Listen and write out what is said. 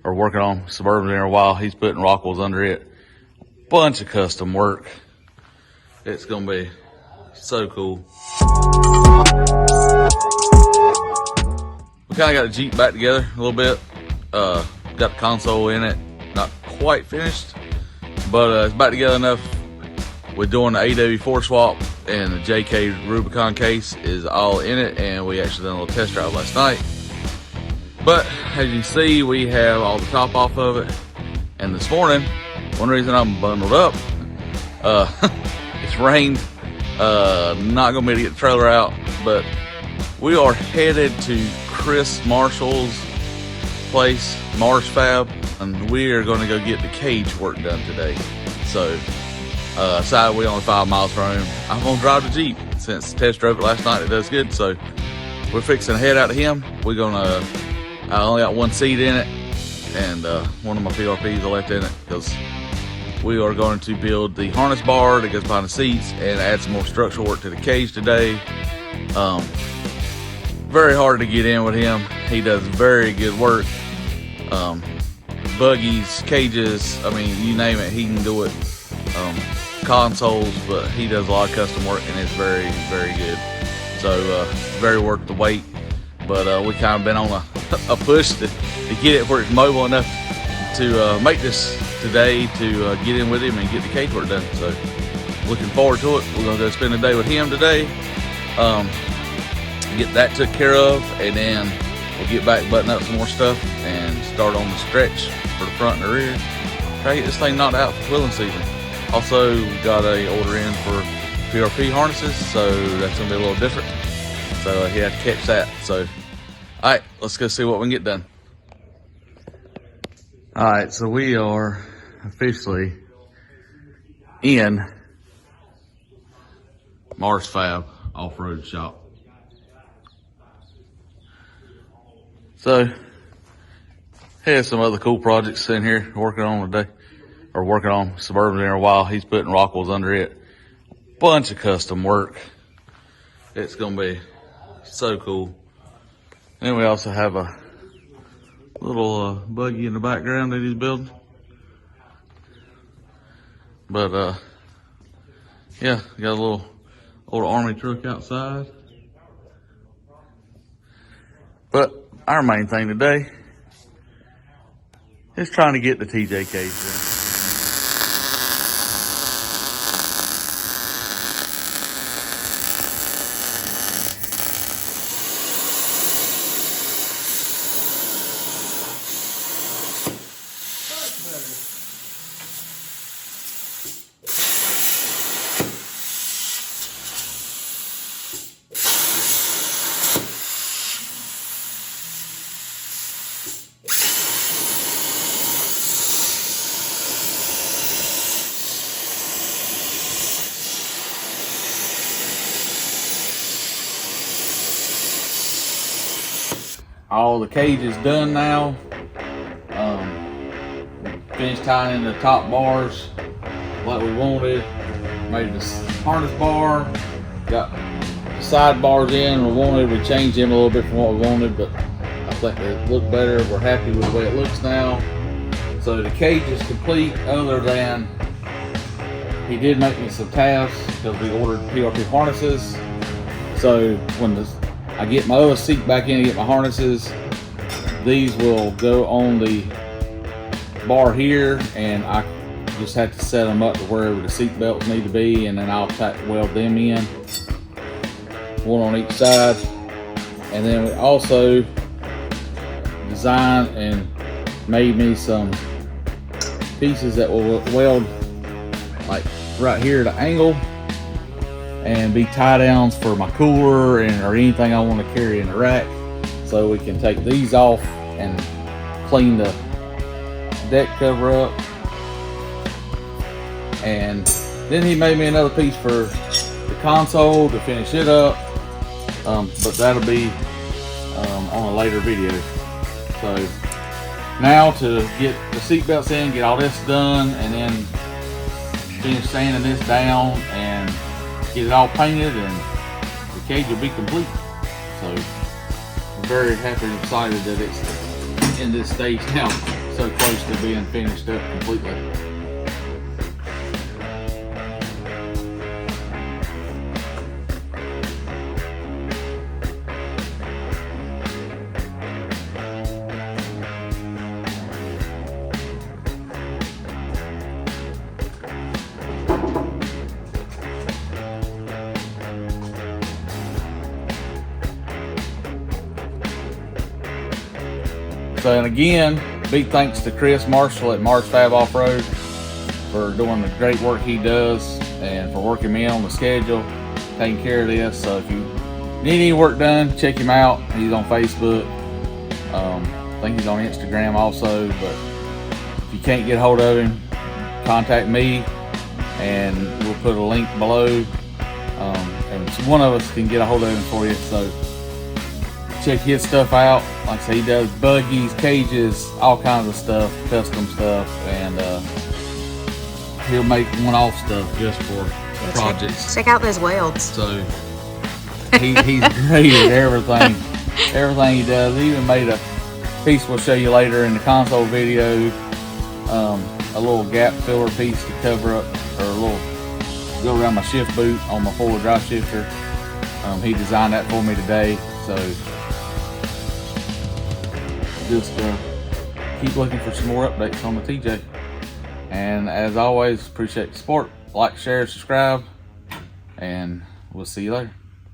or working on Suburban there a while. He's putting Rockwells under it. Bunch of custom work. It's gonna be so cool. We kind of got the Jeep back together a little bit. Got the console in it, not quite finished, but it's back together enough. We're doing the AW4 swap, and the JK Rubicon case is all in it, and we actually done a little test drive last night. But as you see, we have all the top off of it, and this morning, one reason I'm bundled up, it's rained, not gonna be able to get the trailer out, but we are headed to Chris Marshall's place, Mars Fab, and we are going to go get the cage work done today. So, aside we only 5 miles from him, I'm going to drive the Jeep. Since test drove it last night, it does good. So, we're fixing to head out to him. We're going to, I only got one seat in it, and one of my PRPs I left in it, because we are going to build the harness bar that goes behind the seats and add some more structural work to the cage today. Very hard to get in with him. He does very good work. Buggies, cages, I mean, you name it, he can do it. Consoles, but he does a lot of custom work, and it's very, very good. So, very worth the wait. But we kind of been on a push to get it where it's mobile enough to make this today, to get in with him and get the cage work done. So, looking forward to it. We're going to go spend a day with him today. Get that took care of, and then we'll get back, button up some more stuff, and start on the stretch for the front and the rear. Try to get this thing knocked out for quilling season. Also, we got a order in for PRP harnesses, so that's gonna be a little different. So he had to catch that. So, all right, let's go see what we can get done. All right, so we are officially in Mars Fab Offroad shop. So, has some other cool projects in here working on today, or working on Suburban there a while. He's putting Rockwells under it. Bunch of custom work. It's gonna be so cool. And we also have a little buggy in the background that he's building. But yeah, got a little old army truck outside. But our main thing today is trying to get the TJ cage done. All the cage is done now. Finished tying in the top bars like we wanted. Made this harness bar. Got the side bars in we wanted. We changed them a little bit from what we wanted, but I think they look better. We're happy with the way it looks now. So the cage is complete, other than he did make me some tabs because we ordered PRP harnesses. So when I get my other seat back in and get my harnesses, these will go on the bar here, and I just have to set them up to wherever the seat belts need to be, and then I'll weld them in, one on each side. And then we also designed and made me some pieces that will weld like right here at an angle, and be tie downs for my cooler or anything I want to carry in the rack. So we can take these off and clean the deck cover up. And then he made me another piece for the console to finish it up, but that'll be on a later video. So now to get the seat belts in, get all this done, and then finish sanding this down and get it all painted, and the cage will be complete. So I'm very happy and excited that it's in this stage now. so close to being finished up completely. So, and again, big thanks to Chris Marshall at Fab Offroad for doing the great work he does and for working me on the schedule, taking care of this. So if you need any work done, check him out. He's on Facebook. I think he's on Instagram also, but if you can't get a hold of him, contact me and we'll put a link below. And one of us can get a hold of him for you. So check his stuff out. Like I say, he does buggies, cages, all kinds of stuff, custom stuff, and he'll make one-off stuff just for projects. Check out those welds. So he's great at everything. Everything he does. He even made a piece we'll show you later in the console video, a little gap filler piece to cover up, or a little go around my shift boot on my four-wheel drive shifter. He designed that for me today. So just keep looking for some more updates on the TJ. And as always, appreciate the support. Like, share, subscribe, and we'll see you later.